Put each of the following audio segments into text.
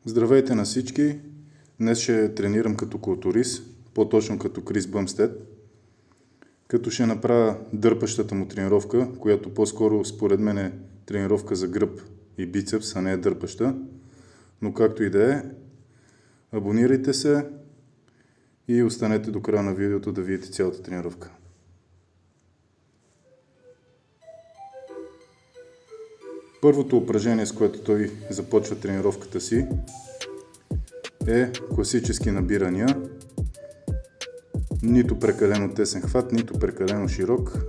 Здравейте на всички! Днес ще тренирам като културист, по-точно като Крис Бъмстед, като ще направя дърпащата му тренировка, която по-скоро според мен е тренировка за гръб и бицепс, а не е дърпаща. Но както и да е, абонирайте се и останете до края на видеото да видите цялата тренировка. Първото упражнение, с което той започва тренировката си, е класически набирания. Нито прекалено тесен хват, нито прекалено широк.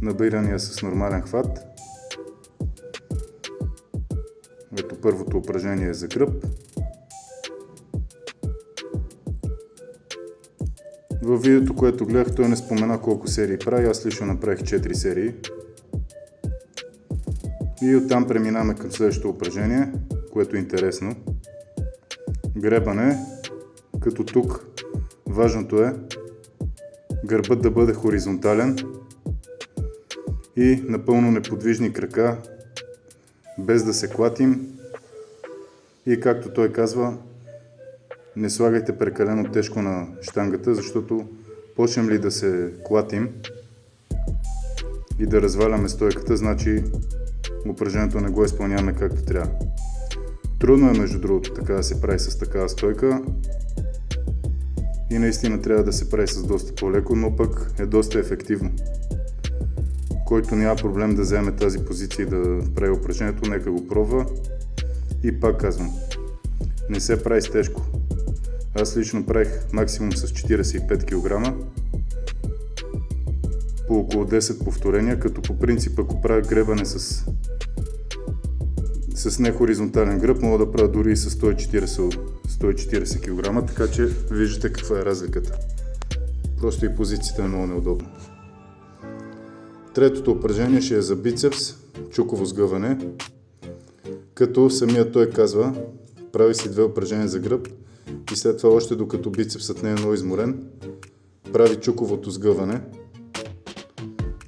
Набирания с нормален хват. Ето първото упражнение е за гръб. Във видеото, което гледах, той не спомена колко серии прави, аз лично направих 4 серии. И оттам преминаваме към следващото упражнение, което е интересно. Гребане, като тук важното е гърбът да бъде хоризонтален и напълно неподвижни крака, без да се клатим. И както той казва, не слагайте прекалено тежко на щангата, защото почнем ли да се клатим и да разваляме стойката, значи упражнението не го изпълняваме както трябва. Трудно е, между другото, така да се прави с такава стойка и наистина трябва да се прави с доста по-леко, но пък е доста ефективно. Който няма проблем да вземе тази позиция и да прави упражнението, нека го пробва. И пак казвам, не се прави с тежко. Аз лично правих максимум с 45 кг по около 10 повторения, като по принцип, ако правя гребане с нехоризонтален гръб, мога да правя дори и с 140 кг, така че виждате каква е разликата. Просто и позицията е много неудобна. Третото упражнение ще е за бицепс, чуково сгъване, като самият той казва, прави си 2 упражнения за гръб и след това още докато бицепсът не е много изморен, прави чуковото сгъване,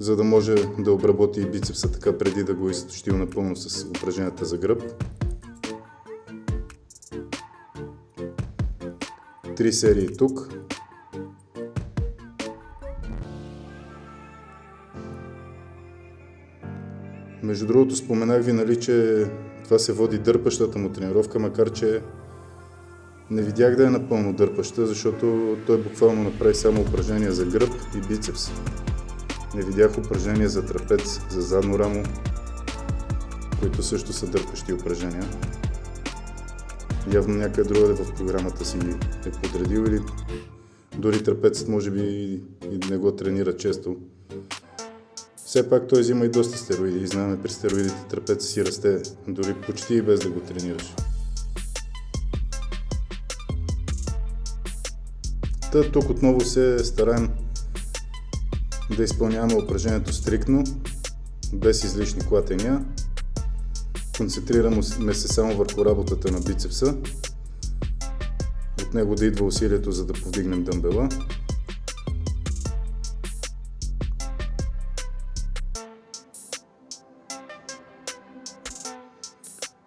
за да може да обработи и бицепса така преди да го изтощи напълно с упражненията за гръб. 3 серии тук. Между другото споменах ви, нали, че това се води дърпащата му тренировка, макар че не видях да е напълно дърпаща, защото той буквално направи само упражнения за гръб и бицепс. Не видях упражнения за трапец, за задно рамо, които също са дърпащи упражнения. Явно някъде другаде в програмата си е подредил или дори трапецът може би и не го тренира често. Все пак той взима и доста стероиди и знаем, при стероидите трапецът си расте дори почти и без да го тренираш. Тук отново се стараем да изпълняваме упражнението стриктно, без излишни клатения. Концентрираме се само върху работата на бицепса. От него да идва усилието, за да повдигнем дъмбела.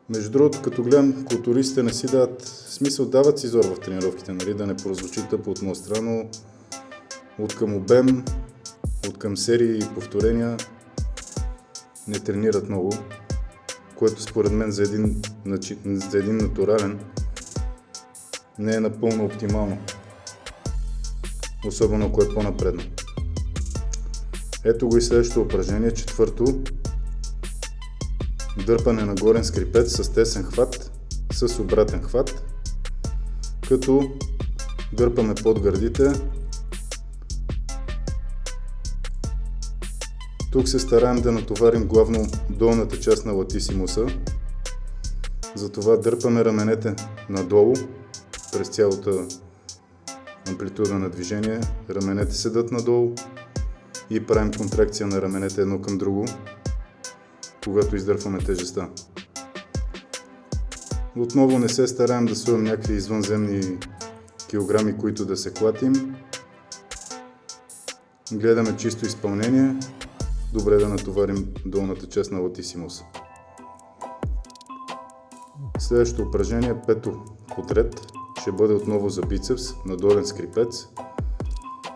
Между другото, като гледам, културистите не си дават смисъл, дават си зор в тренировките, нали? Да не прозвучи тъпо от моя страна, от към обем, от към серии и повторения не тренират много, което според мен за един натурален не е напълно оптимално, особено ако е по-напредно. Ето го и следващото упражнение, четвърто. Дърпане на горен скрипец с тесен хват, с обратен хват, като дърпаме под гърдите. Тук се стараем да натоварим главно долната част на латисимуса, затова дърпаме раменете надолу през цялата амплитуда на движение. Раменете седат надолу и правим контракция на раменете едно към друго, когато издърпваме тежестта. Отново не се стараем да сложим някакви извънземни килограми, които да се клатим. Гледаме чисто изпълнение. Добре да натоварим долната част на латисимуса. Следващото упражнение, пето подред, ще бъде отново за бицепс, надолен скрипец.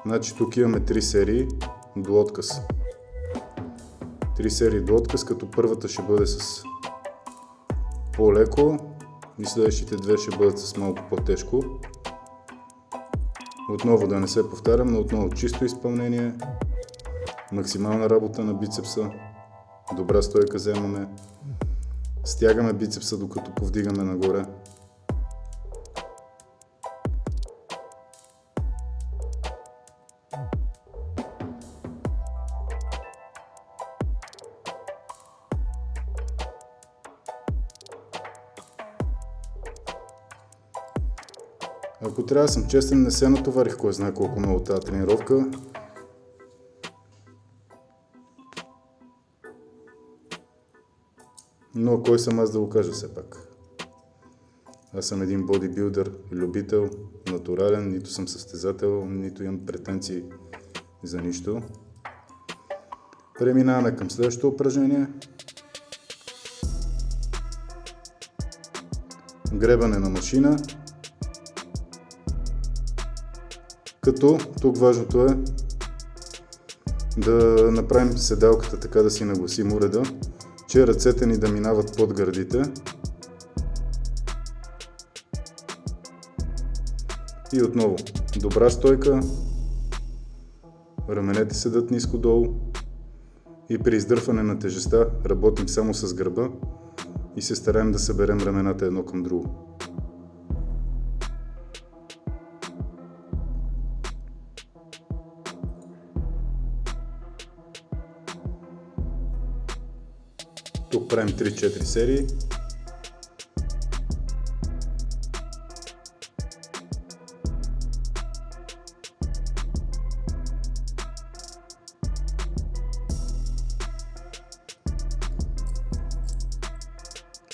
Значи тук имаме 3 серии до отказ. 3 серии до отказ, като първата ще бъде с по-леко и следващите две ще бъдат с малко по-тежко. Отново да не се повтарям, но отново чисто изпълнение, максимална работа на бицепса, добра стойка вземаме, стягаме бицепса докато повдигаме нагоре. Ако трябва да съм честен, не се натоварих кой знае колко много тази тренировка. Но кой съм аз да го кажа все пак? Аз съм един бодибилдър, любител, натурален, нито съм състезател, нито имам претенции за нищо. Преминаваме към следващото упражнение. Гребане на машина. Като тук важното е да направим седалката така, да си нагласим уреда, че ръцете ни да минават под гърдите. И отново, добра стойка, раменете седат ниско долу и при издърпване на тежестта работим само с гърба и се стараем да съберем рамената едно към друго. Тук правим 3-4 серии.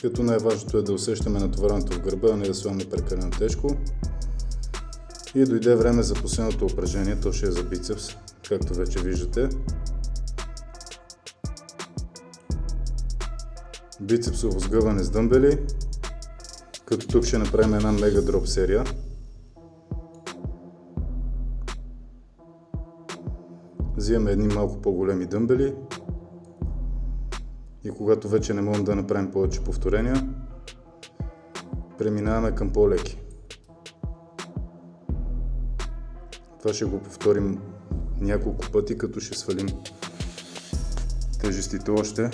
Като най-важното е да усещаме натоварването в гърба, а не да слагаме прекалено тежко. И дойде време за последното упражнение, то ще е за бицепс, както вече виждате. Бицепсово сгъване с дъмбели, като тук ще направим една мега дроп серия. Взимаме едни малко по-големи дъмбели и когато вече не можем да направим повече повторения, преминаваме към по-леки. Това ще го повторим няколко пъти, като ще свалим тежестите още.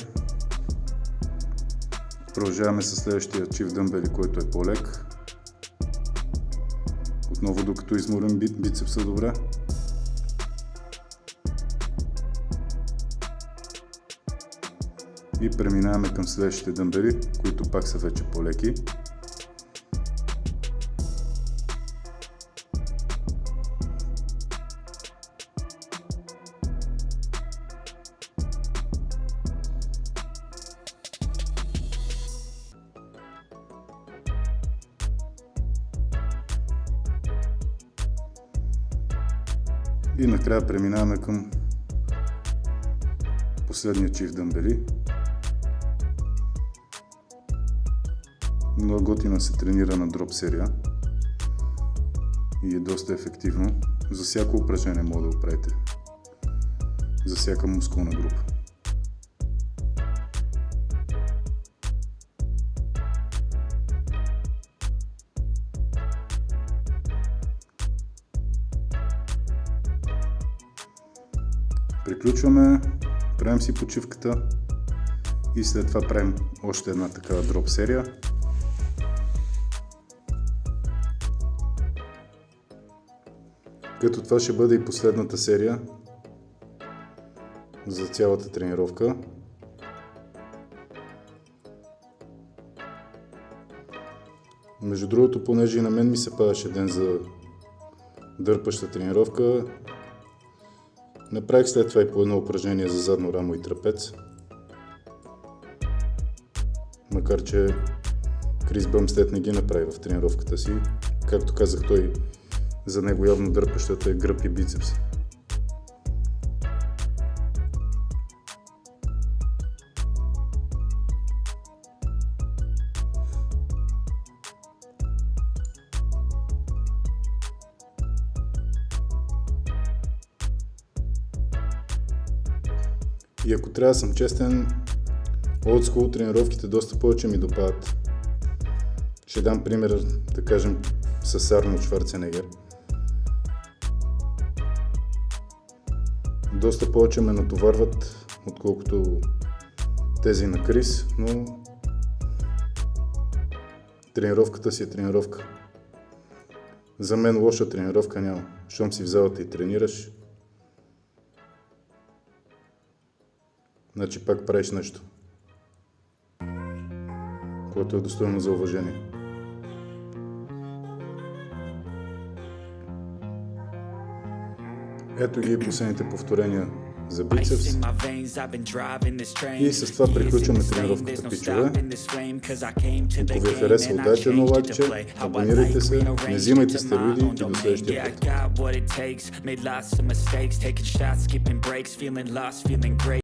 Продължаваме с следващия чифт дъмбели, който е по-лек. Отново докато изморим бицепса добре. И преминаваме към следващите дъмбели, които пак са вече по-леки. И накрая преминаваме към последния чифт дъмбели. Много готино се тренира на дроп серия и е доста ефективно. За всяко упражнение може да го правите. За всяка мускулна група. Приключваме, правим си почивката и след това правим още една такава дроп серия. Като това ще бъде и последната серия за цялата тренировка. Между другото, понеже и на мен ми се падаше ден за дърпаща тренировка, направих след това и по едно упражнение за задно рамо и трапец. Макар че Крис Бъмстед не ги направи в тренировката си. Както казах, той за него явно дърпащата е гръб и бицепс. И ако трябва да съм честен, old school тренировките доста повече ми допадат. Ще дам пример, да кажем, с Арнолд Шварценегер. Доста повече ме натоварват, отколкото тези на Крис, но тренировката си е тренировка. За мен лоша тренировка няма. Щом си в залата и тренираш, значи пак правиш нещо, което е достойно за уважение. Ето ги последните повторения за бицепс. И с това приключваме тренировката, пичове. Ако ви е харесало, дайте едно лайкче, абонирайте се, не взимайте стероиди и до следващия път.